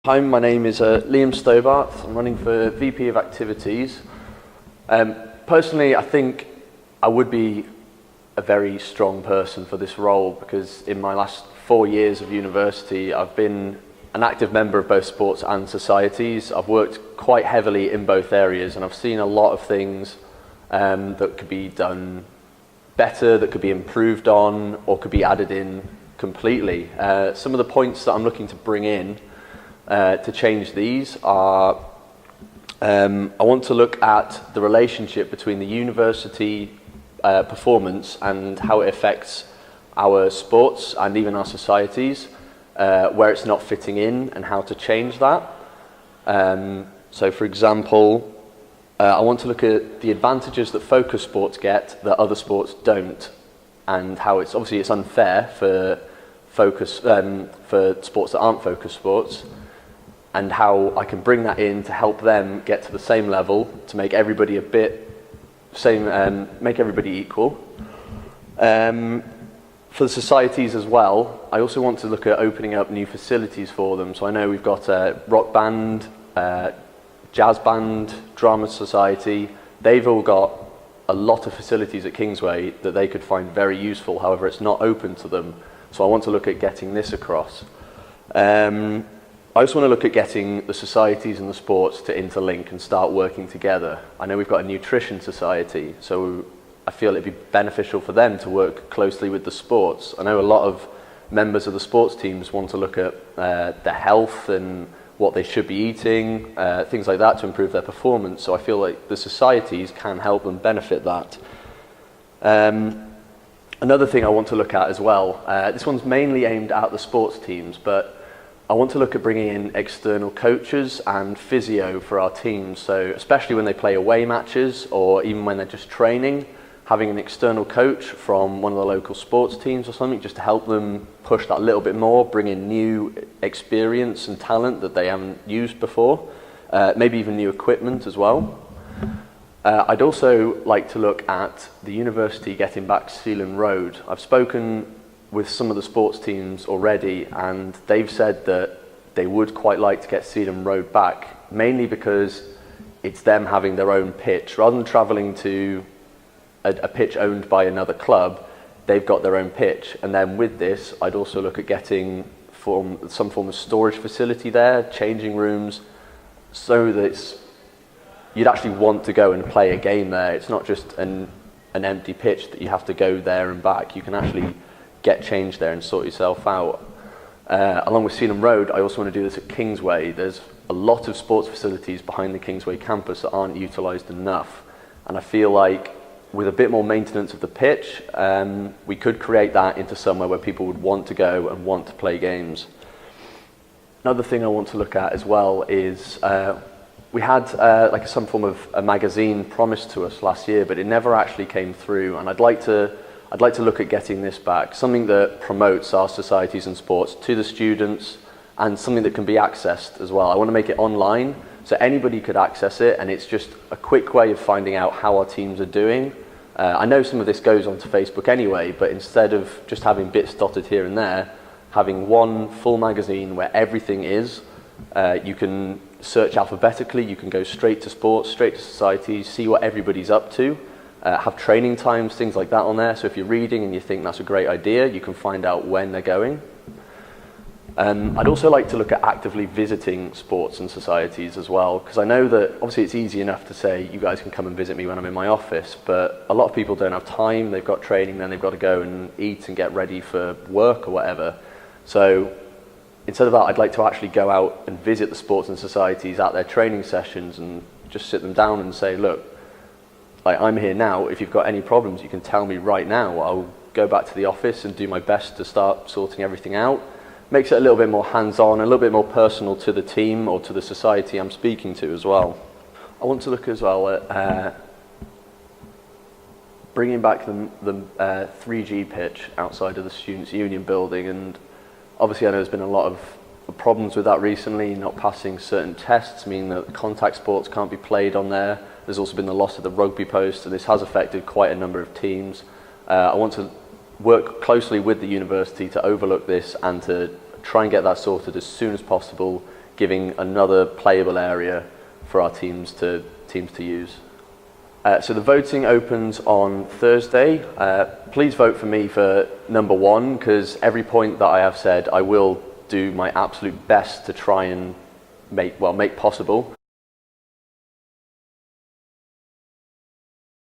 Hi, my name is Liam Stobarth. I'm running for VP of Activities. Personally, I think I would be a very strong person for this role because in my last 4 years of university, I've been an active member of both sports and societies. I've worked quite heavily in both areas and I've seen a lot of things that could be done better, that could be improved on, or could be added in completely. Some of the points that I'm looking to bring in to change these are, I want to look at the relationship between the university performance and how it affects our sports and even our societies, where it's not fitting in and how to change that. So for example, I want to look at the advantages that focus sports get that other sports don't, and how it's obviously it's unfair for sports that aren't focus sports, and how I can bring that in to help them get to the same level, to make everybody make everybody equal. For the societies as well, I also want to look at opening up new facilities for them. So I know we've got a rock band, jazz band, drama society. They've all got a lot of facilities at Kingsway that they could find very useful. However, it's not open to them. So I want to look at getting this across. I also want to look at getting the societies and the sports to interlink and start working together. I know we've got a nutrition society, so I feel it'd be beneficial for them to work closely with the sports. I know a lot of members of the sports teams want to look at their health and what they should be eating, things like that to improve their performance. So I feel like the societies can help them benefit that. Another thing I want to look at as well, this one's mainly aimed at the sports teams, but I want to look at bringing in external coaches and physio for our teams. So especially when they play away matches or even when they're just training, having an external coach from one of the local sports teams or something just to help them push that a little bit more, bring in new experience and talent that they haven't used before, maybe even new equipment as well. I'd also like to look at the university getting back Sealand Road. I've spoken with some of the sports teams already and they've said that they would quite like to get Sealand Road back, mainly because it's them having their own pitch. Rather than travelling to a pitch owned by another club, they've got their own pitch. And then with this, I'd also look at getting some form of storage facility there, changing rooms, so that you'd actually want to go and play a game there. It's not just an empty pitch that you have to go there and back. You can actually get changed there and sort yourself out. Along with Sealand Road, I also want to do this at Kingsway. There's a lot of sports facilities behind the Kingsway campus that aren't utilised enough. And I feel like with a bit more maintenance of the pitch, we could create that into somewhere where people would want to go and want to play games. Another thing I want to look at as well is we had like some form of a magazine promised to us last year, but it never actually came through. And I'd like to look at getting this back, something that promotes our societies and sports to the students and something that can be accessed as well. I want to make it online so anybody could access it, and it's just a quick way of finding out how our teams are doing. I know some of this goes onto Facebook anyway, but instead of just having bits dotted here and there, having one full magazine where everything is, you can search alphabetically, you can go straight to sports, straight to societies, see what everybody's up to. Have training times, things like that on there. So if you're reading and you think that's a great idea, you can find out when they're going. I'd also like to look at actively visiting sports and societies as well, because I know that obviously it's easy enough to say you guys can come and visit me when I'm in my office, but a lot of people don't have time. They've got training, then they've got to go and eat and get ready for work or whatever. So instead of that, I'd like to actually go out and visit the sports and societies at their training sessions and just sit them down and say, look, I'm here now. If you've got any problems, you can tell me right now. I'll go back to the office and do my best to start sorting everything out. Makes it a little bit more hands-on, a little bit more personal to the team or to the society I'm speaking to as well. I want to look as well at bringing back the 3G pitch outside of the Students' Union building, and obviously I know there's been a lot of problems with that recently, not passing certain tests, meaning that contact sports can't be played on there. There's also been the loss of the rugby post, and this has affected quite a number of teams. I want to work closely with the university to overlook this and to try and get that sorted as soon as possible, giving another playable area for our teams to use. So the voting opens on Thursday. Please vote for me for number 1, because every point that I have said I will do my absolute best to try and make possible.